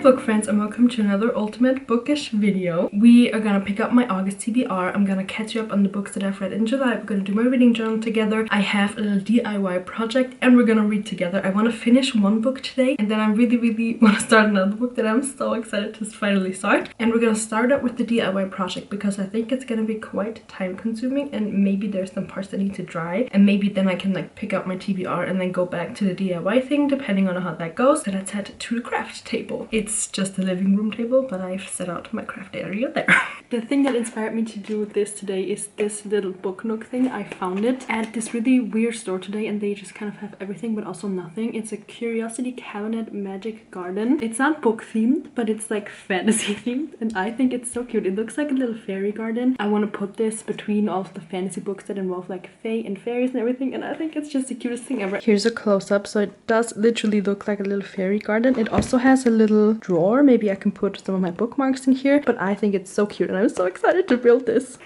book friends, and welcome to another ultimate bookish video. We are gonna pick up my August TBR. I'm gonna catch you up on the books that I've read in July. We're gonna do my reading journal together. I have a little DIY project and we're gonna read together. I want to finish one book today and then I really want to start another book that I'm so excited to finally start. And we're gonna start out with the DIY project because I think it's gonna be quite time consuming and maybe there's some parts that need to dry, and maybe then I can like pick up my TBR and then go back to the DIY thing depending on how that goes. So let's head to the craft table. It's just a living room table, but I've set out my craft area there. The thing that inspired me to do this today is this little book nook thing. I found it at this really weird store today and they just kind of have everything but also nothing. It's a curiosity cabinet magic garden. It's not book themed, but it's like fantasy themed and I think it's so cute. It looks like a little fairy garden. I want to put this between all of the fantasy books that involve like fae and fairies and everything, and I think it's just the cutest thing ever. Here's a close-up, so it does literally look like a little fairy garden. It also has a little drawer. Maybe I can put some of my bookmarks in here, but I think it's so cute and I'm so excited to build this.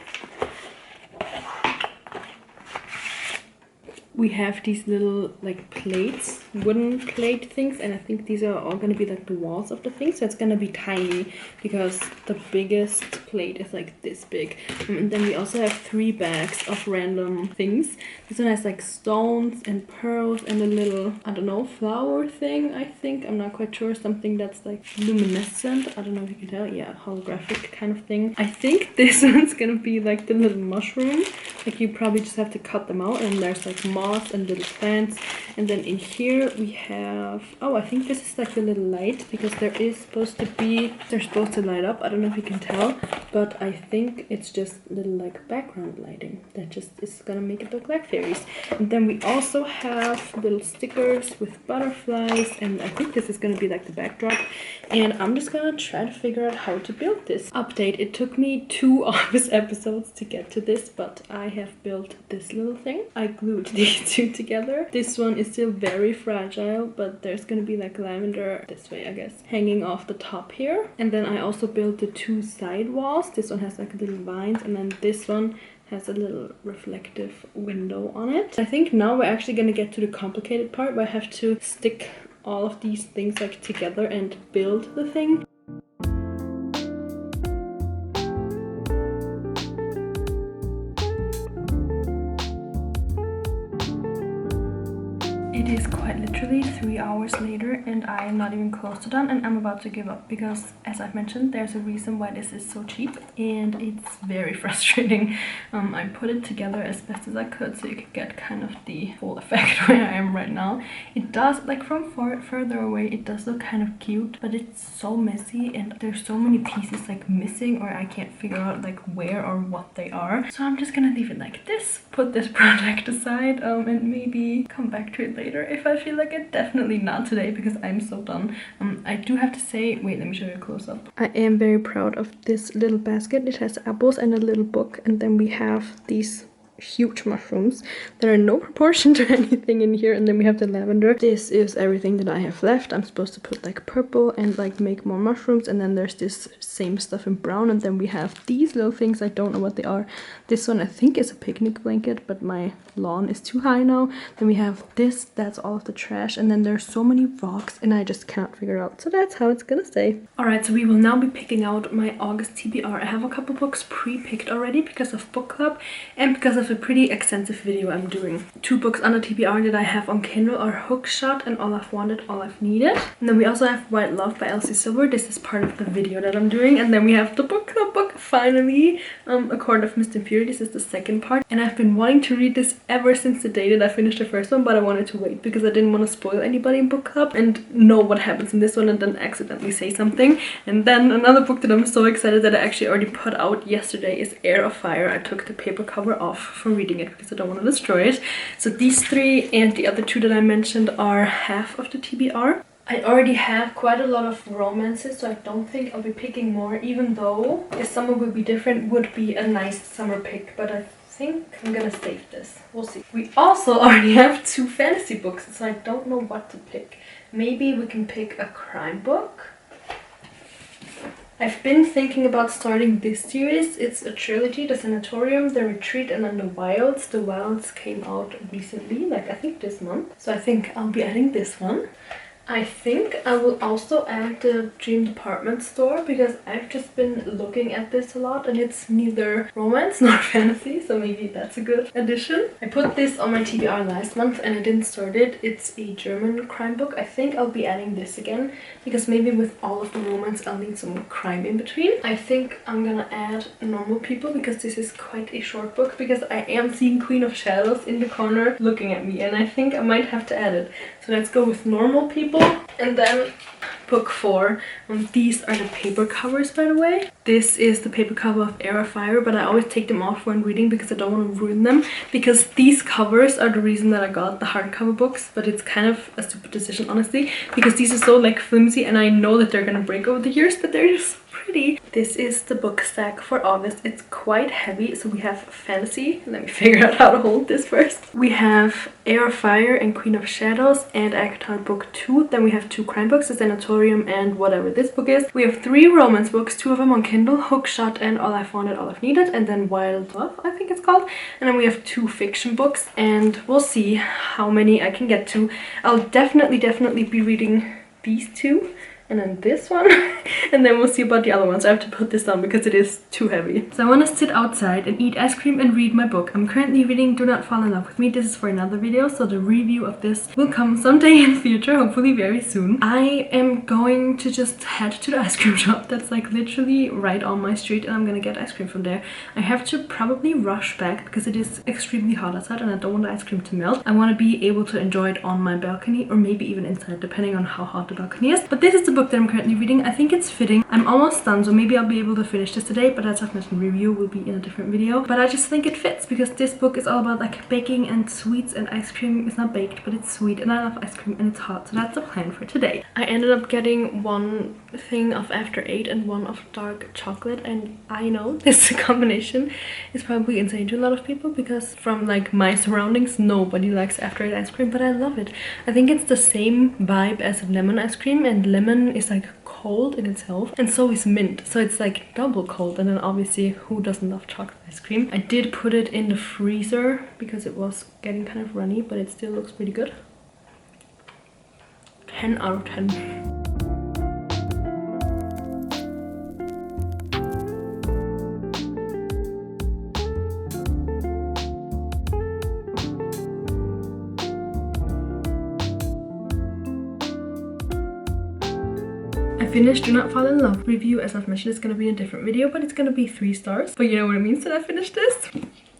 We have these little like plates, wooden plate things, and I think these are all gonna be like the walls of the thing, so it's gonna be tiny because the biggest plate is like this big. And then we also have 3 bags of random things. This one has like stones and pearls and a little, I don't know, flower thing, I think. I'm not quite sure. Something that's like luminescent. I don't know if you can tell. Yeah, holographic kind of thing. I think this one's gonna be like the little mushroom. Like you probably just have to cut them out, and there's like moss and little plants. And then in here we have, oh, I think this is like the little light, because there is supposed to be, they're supposed to light up. I don't know if you can tell, but I think it's just little like background lighting that just is gonna make it look like fairies. And then we also have little stickers with butterflies, and I think this is gonna be like the backdrop. And I'm just gonna try to figure out how to build this. Update: it took me 2 August episodes to get to this, but I have built this little thing. I glued these 2 together. This one is still very fragile, but there's gonna be like lavender this way, I guess, hanging off the top here. And then I also built the 2 side walls. This one has like little vines, and then this one has a little reflective window on it. I think now we're actually gonna get to the complicated part where I have to stick all of these things like together and build the thing. It is quite literally 3 hours later and I am not even close to done, and I'm about to give up because, as I've mentioned, there's a reason why this is so cheap and it's very frustrating. I put it together as best as I could so you could get kind of the full effect where I am right now. It does, like from further away, it does look kind of cute, but it's so messy and there's so many pieces like missing, or I can't figure out like where or what they are. So I'm just gonna leave it like this, put this project aside, and maybe come back to it later if I feel like it. Definitely not today because I'm so done. I do have to say, wait, let me show you a close-up. I am very proud of this little basket. It has apples and a little book, and then we have these huge mushrooms that are no proportion to anything in here, and then we have the lavender. This is everything that I have left. I'm supposed to put like purple and like make more mushrooms, and then there's this same stuff in brown, and then we have these little things. I don't know what they are. This one I think is a picnic blanket, but my lawn is too high now. Then we have this, that's all of the trash, and then there's so many rocks and I just can't figure it out, so that's how it's gonna stay. Alright, so we will now be picking out my August TBR. I have a couple books pre-picked already because of book club and because of a pretty extensive video I'm doing. 2 books on the TBR that I have on Kindle are Hookshot and All I've Wanted, All I've Needed. And then we also have White Love by Elsie Silver. This is part of the video that I'm doing. And then we have the book club book, finally, A Court of Mist and Fury. This is the second part. And I've been wanting to read this ever since the day that I finished the first one, but I wanted to wait because I didn't want to spoil anybody in book club and know what happens in this one and then accidentally say something. And then another book that I'm so excited that I actually already put out yesterday is Heir of Fire. I took the paper cover off for reading it because I don't want to destroy it. So these 3 and the other 2 that I mentioned are half of the TBR. I already have quite a lot of romances, so I don't think I'll be picking more, even though This Summer Will Be Different would be a nice summer pick, but I think I'm gonna save this. We'll see. We also already have 2 fantasy books, so I don't know what to pick. Maybe we can pick a crime book. I've been thinking about starting this series. It's a trilogy: The Sanatorium, The Retreat, and then The Wilds. The Wilds came out recently, like I think this month. So I think I'll be adding this one. I think I will also add the Dream Department Store because I've just been looking at this a lot and it's neither romance nor fantasy, so maybe that's a good addition. I put this on my TBR last month and I didn't start it. It's a German crime book. I think I'll be adding this again because maybe with all of the romance I'll need some crime in between. I think I'm gonna add Normal People because this is quite a short book because I am seeing Queen of Shadows in the corner looking at me and I think I might have to add it. So let's go with Normal People. And then book 4. These are the paper covers, by the way. This is the paper cover of Air of Fire, but I always take them off when reading because I don't want to ruin them. Because these covers are the reason that I got the hardcover books, but it's kind of a stupid decision, honestly, because these are so like flimsy and I know that they're gonna break over the years, but they're just pretty. This is the book stack for August. It's quite heavy, so we have fantasy. Let me figure out how to hold this first. We have Air of Fire and Queen of Shadows and Akatar book 2. Then we have 2 crime books, the Sanatorium and whatever this book is. We have 3 romance books, 2 of them on Kindle, Hookshot and All I've Wanted, All I've Needed, and then Wild Love, I think it's called. And then we have 2 fiction books, and we'll see how many I can get to. I'll definitely be reading these 2. And then this one, and then we'll see about the other ones. I have to put this down because it is too heavy. So I want to sit outside and eat ice cream and read my book. I'm currently reading Do Not Fall in Love with Me. This is for another video, so the review of this will come someday in the future, hopefully very soon. I am going to just head to the ice cream shop that's like literally right on my street, and I'm gonna get ice cream from there. I have to probably rush back because it is extremely hot outside and I don't want the ice cream to melt. I want to be able to enjoy it on my balcony or maybe even inside, depending on how hot the balcony is. But this is the book that I'm currently reading. I think it's fitting. I'm almost done, so maybe I'll be able to finish this today, but as I've mentioned, review will be in a different video. But I just think it fits because this book is all about like baking and sweets, and ice cream is not baked but it's sweet, and I love ice cream and it's hot, so that's the plan for today. I ended up getting 1 thing of After 8 and 1 of dark chocolate, and I know this combination is probably insane to a lot of people because from like my surroundings nobody likes After 8 ice cream, but I love it. I think it's the same vibe as lemon ice cream, and lemon is like cold in itself, and so is mint, so it's like double cold. And then obviously who doesn't love chocolate ice cream? I did put it in the freezer because it was getting kind of runny, but it still looks pretty good. 10 out of 10. Finished Do Not Fall in Love review. As I've mentioned, it's gonna be in a different video, but it's gonna be 3 stars. But you know what it means that I finished this?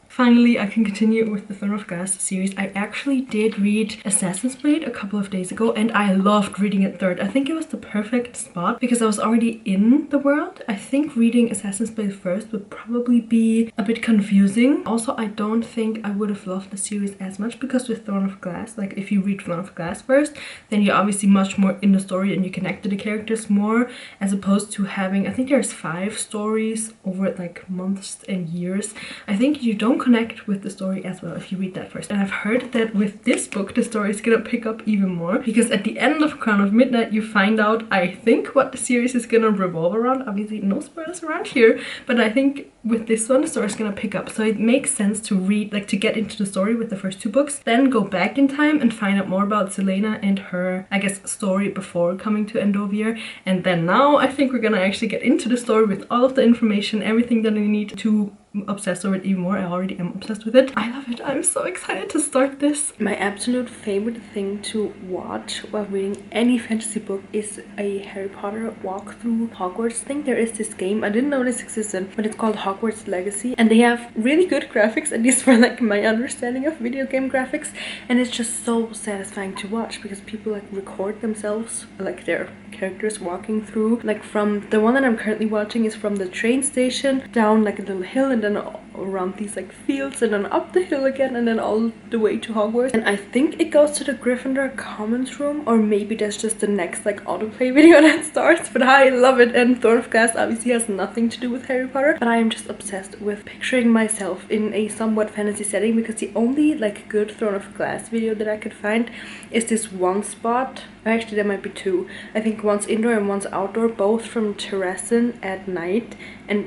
Finally, I can continue with the Throne of Glass series. I actually did read Assassin's Blade a couple of days ago, and I loved reading it third. I think it was the perfect spot because I was already in the world. I think reading Assassin's Blade first would probably be a bit confusing. Also, I don't think I would have loved the series as much because with Throne of Glass, like if you read Throne of Glass first, then you're obviously much more in the story and you connect to the characters more, as opposed to having, I think there's 5 stories over like months and years. I think you don't connect with the story as well if you read that first. And I've heard that with this book the story is gonna pick up even more because at the end of Crown of Midnight you find out, I think, what the series is gonna revolve around. Obviously no spoilers around here, but I think with this one the story is gonna pick up, so it makes sense to read, like to get into the story with the first 2 books, then go back in time and find out more about Selena and her, I guess, story before coming to Endovir. And then now I think we're gonna actually get into the story with all of the information, everything that we need to obsessed over it even more. I already am obsessed with it. I love it. I'm so excited to start this. My absolute favorite thing to watch while reading any fantasy book is a Harry Potter walkthrough Hogwarts thing. There is this game, I didn't know this existed, but it's called Hogwarts Legacy, and they have really good graphics, at least for like my understanding of video game graphics, and it's just so satisfying to watch because people like record themselves, like their characters walking through, like from the one that I'm currently watching is from the train station down like a little hill and then around these like fields and then up the hill again and then all the way to Hogwarts. And I think it goes to the Gryffindor Commons room, or maybe that's just the next like autoplay video that starts, but I love it. And Throne of Glass obviously has nothing to do with Harry Potter, but I am just obsessed with picturing myself in a somewhat fantasy setting because the only like good Throne of Glass video that I could find is this one spot. Actually, there might be 2. I think one's indoor and one's outdoor, both from Terrassen at night,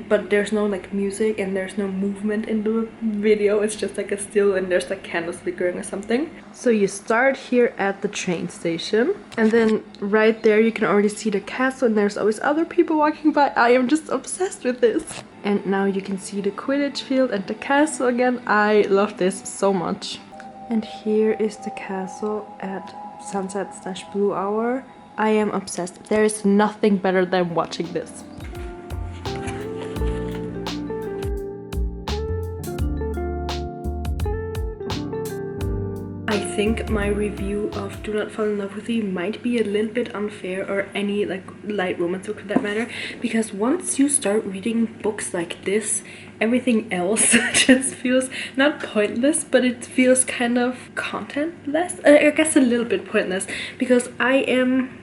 but there's no like music and there's no movement movement in the video. It's just like a still and there's like candles flickering or something. So you start here at the train station, and then right there you can already see the castle, and there's always other people walking by. I am just obsessed with this. And now you can see the Quidditch field and the castle again. I love this so much. And here is the castle at sunset/blue hour. I am obsessed. There is nothing better than watching this. I think my review of Do Not Fall in Love with You might be a little bit unfair, or any like light romance book for that matter, because once you start reading books like this, everything else just feels not pointless, but it feels kind of contentless. I guess a little bit pointless, because I am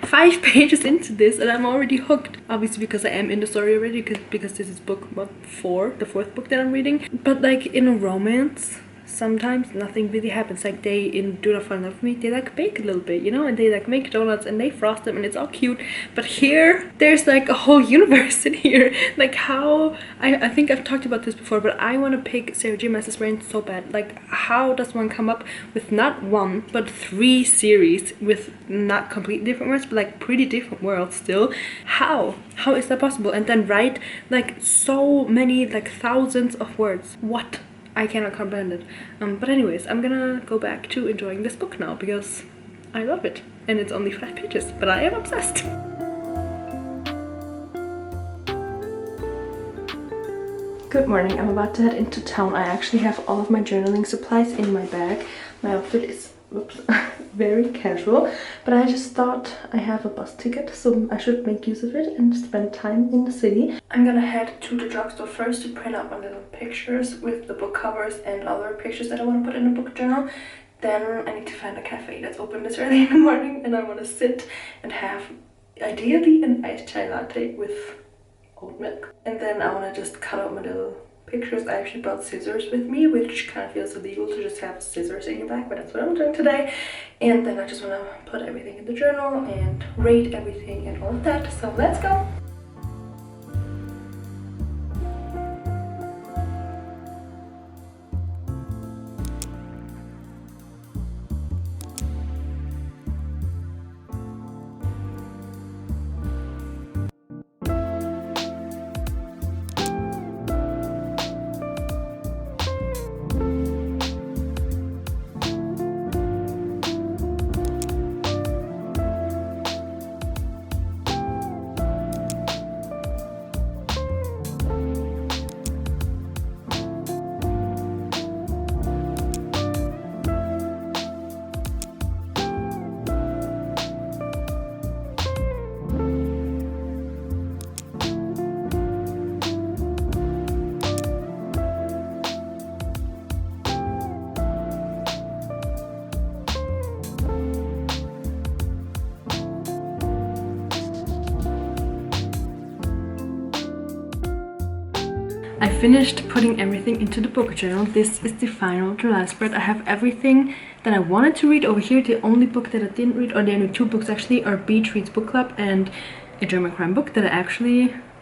5 pages into this and I'm already hooked. Obviously because I am in the story already, because this is book what, 4, the 4th book that I'm reading. But like in a romance, sometimes nothing really happens. Like they in Do Not Fall in Love with Me, they like bake a little bit, you know, and they like make donuts and they frost them and it's all cute. But here there's like a whole universe in here. Like how I think I've talked about this before, but I want to pick Sarah J. Maas's brain so bad. Like how does one come up with not 1 but 3 series with not completely different worlds, but like pretty different worlds still? How is that possible? And then write like so many, like thousands of words. What? I cannot comprehend it. But anyways, I'm gonna go back to enjoying this book now because I love it. And it's only 5 pages, but I am obsessed. Good morning, I'm about to head into town. I actually have all of my journaling supplies in my bag. My outfit is, whoops, very casual, but I just thought I have a bus ticket, so I should make use of it and spend time in the city. I'm gonna head to the drugstore first to print out my little pictures with the book covers and other pictures that I want to put in a book journal. Then I need to find a cafe that's open this early in the morning, and I want to sit and have ideally an iced chai latte with oat milk. And then I want to just cut out my little pictures. I actually brought scissors with me, which kind of feels illegal to just have scissors in your bag, but that's what I'm doing today. And then I just want to put everything in the journal and rate everything and all of that. So let's go! I finished putting everything into the book journal. This is the final July spread. I have everything that I wanted to read over here. The only book that I didn't read, or the only 2 books actually, are Beach Reads Book Club and a German crime book that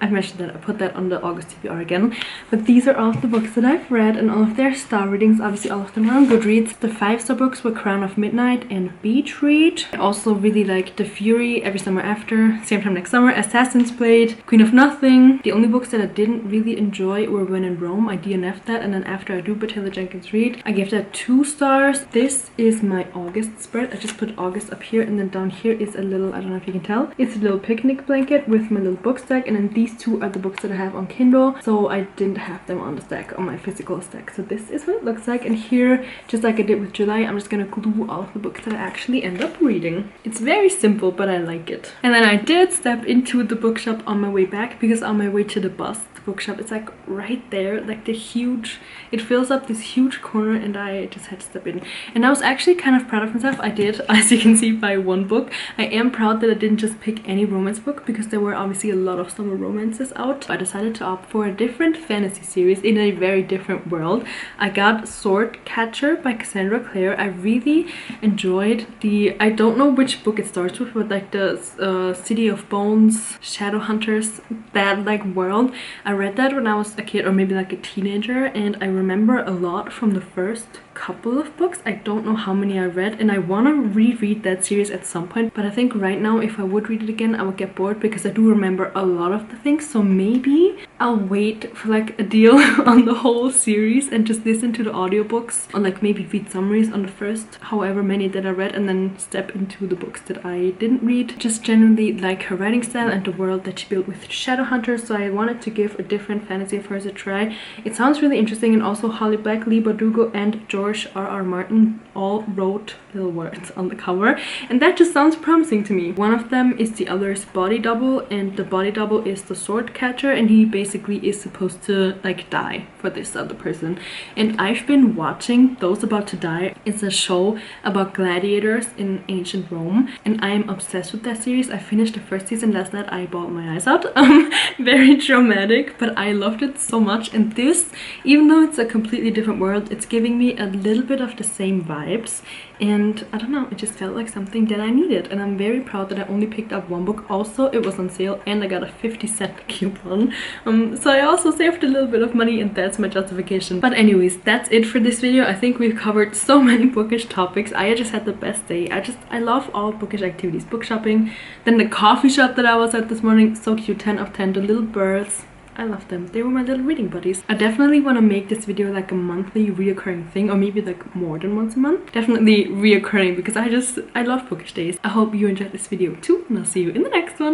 I've mentioned that I put that on the August TBR again. But these are all of the books that I've read and all of their star readings. Obviously all of them are on Goodreads. The 5-star books were Crown of Midnight and Beach Read. I also really liked The Fury, Every Summer After, Same Time Next Summer, Assassin's Blade, Queen of Nothing. The only books that I didn't really enjoy were When in Rome. I DNF'd that, and then After I Do by Taylor Jenkins Reid. I gave that 2 stars. This is my August spread. I just put August up here, and then down here is a little, I don't know if you can tell, it's a little picnic blanket with my little book stack, and then these 2 are the books that I have on Kindle, so I didn't have them on the stack, on my physical stack. So this is what it looks like, and here, just like I did with July, I'm just gonna glue all of the books that I actually end up reading. It's very simple, but I like it. And then I did step into the bookshop on my way back, because on my way to the bus, the bookshop is like right there, like the huge, it fills up this huge corner, and I just had to step in. And I was actually kind of proud of myself. I did, as you can see, buy 1 book. I am proud that I didn't just pick any romance book, because there were obviously a lot of summer romances out. I decided to opt for a different fantasy series in a very different world. I got Sword Catcher by Cassandra Clare. I really enjoyed the, I don't know which book it starts with, but like the City of Bones, Shadow Hunters, that like world. I read that when I was a kid or maybe like a teenager, and I remember a lot from the first couple of books. I don't know how many I read, and I want to reread that series at some point, but I think right now if I would read it again I would get bored because I do remember a lot of the things. So maybe I'll wait for like a deal on the whole series and just listen to the audiobooks, or like maybe read summaries on the first however many that I read, and then step into the books that I didn't read. Just generally like her writing style and the world that she built with Shadowhunters, so I wanted to give a different fantasy of hers a try. It sounds really interesting, and also Holly Black, Leigh Bardugo and George R.R. Martin all wrote little words on the cover, and that just sounds promising to me. One of them is the other's body double, and the body double is the sword catcher, and he basically is supposed to like die for this other person. And I've been watching Those About to Die. It's a show about gladiators in ancient Rome, and I am obsessed with that series. I finished the first season last night. I bawled my eyes out. Very dramatic, but I loved it so much. And this, even though it's a completely different world, it's giving me a little bit of the same vibes, and I don't know, it just felt like something that I needed, and I'm very proud that I only picked up one book. Also, it was on sale and I got a 50-cent coupon, so I also saved a little bit of money, and that's my justification. But anyways, that's it for this video. I think we've covered so many bookish topics. I just had the best day. I love all bookish activities. Book shopping, then the coffee shop that I was at this morning, so cute, 10 of 10. The little birds, I love them. They were my little reading buddies. I definitely want to make this video like a monthly reoccurring thing, or maybe like more than once a month. Definitely reoccurring, because I love bookish days. I hope you enjoyed this video too, and I'll see you in the next one.